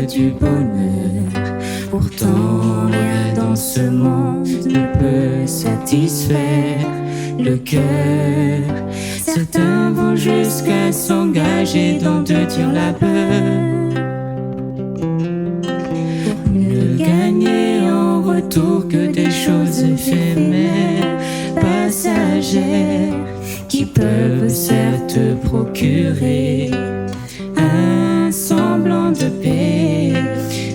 que du bonheur. Pourtant, rien dans ce monde ne peut satisfaire le cœur. Certains vont jusqu'à s'engager dans de durs labeurs pour ne gagner en retour que des choses éphémères, passagères, qui peuvent certes procurer un semblant de paix,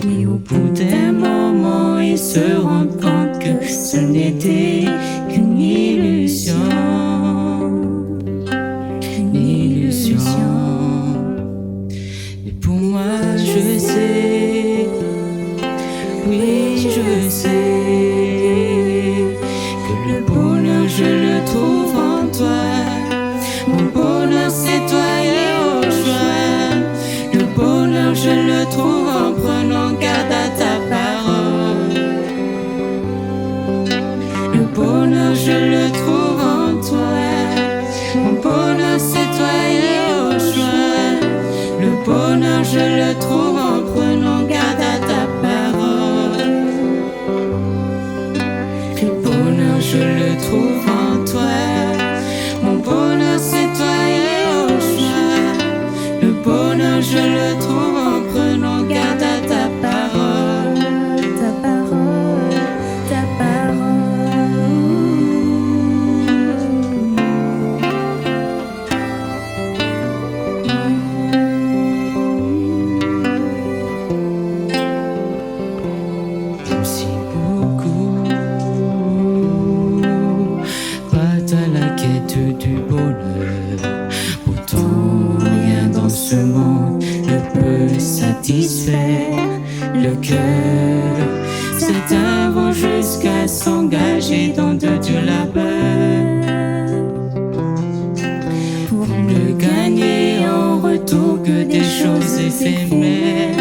mais au bout d'un moment ils se rendent compte que ce n'était qu'une illusion, une illusion. Mais pour moi je sais, oui je sais, que le bonheur je le trouve en toi. Mon bonheur c'est toi et au choix. Le bonheur je le trouve en prenant garde à ta parole. Le bonheur je le trouve en toi. Mon bonheur c'est toi et au choix. Le bonheur je le trouve en prenant garde à ta parole. Le bonheur je le trouve en toi. Mon bonheur c'est toi et au choix. Le bonheur je le trouve en prenant garde à ta parole. Ta parole, ta parole. Aussi beaucoup croient à la quête du bonheur. Pourtant, rien dans ce monde ne peut satisfaire le cœur. Certains vont jusqu'à s'engager dans de durs labeurs pour ne gagner en retour que des choses éphémères,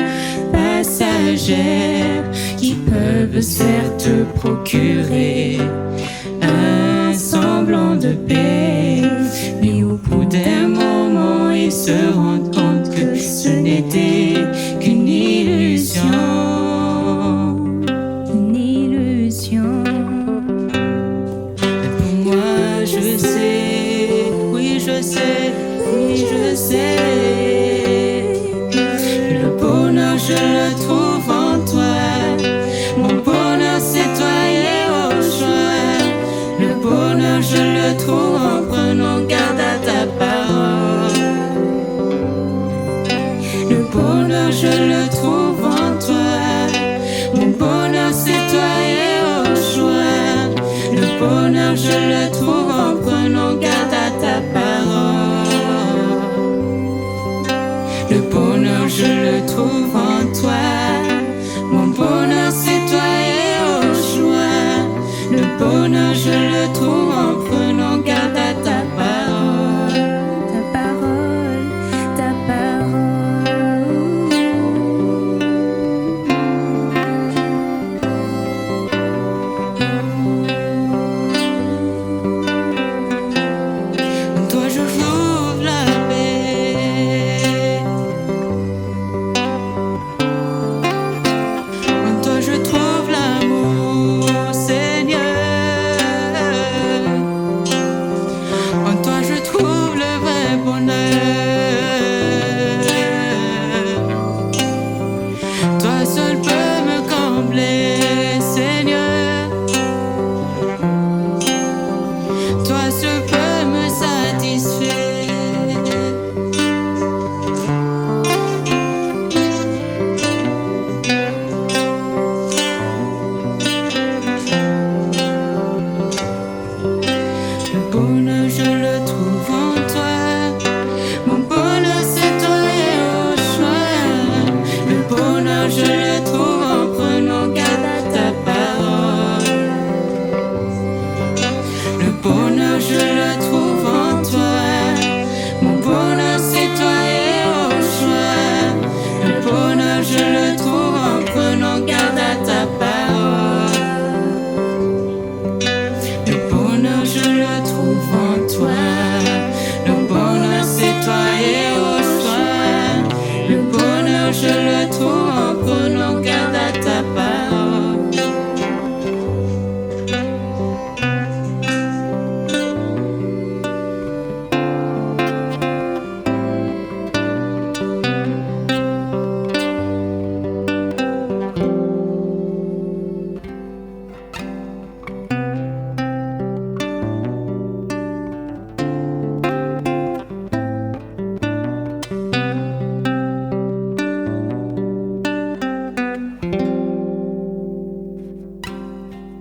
passagères, qui peuvent certes procurer un semblant de paix, mais au bout d'un moment ils se rendent compte que ce n'était qu'une illusion, une illusion. Et pour moi je sais, oui je sais, oui je sais, le bonheur je le trouve en toi. Mon bonheur c'est toi et au choix. Le bonheur je le trouve en prenant garde à ta parole. Le bonheur je le trouve en toi. Mon bonheur c'est toi et au choix. Le bonheur je le trouve en prenant garde à ta parole. Le bonheur je le trouve en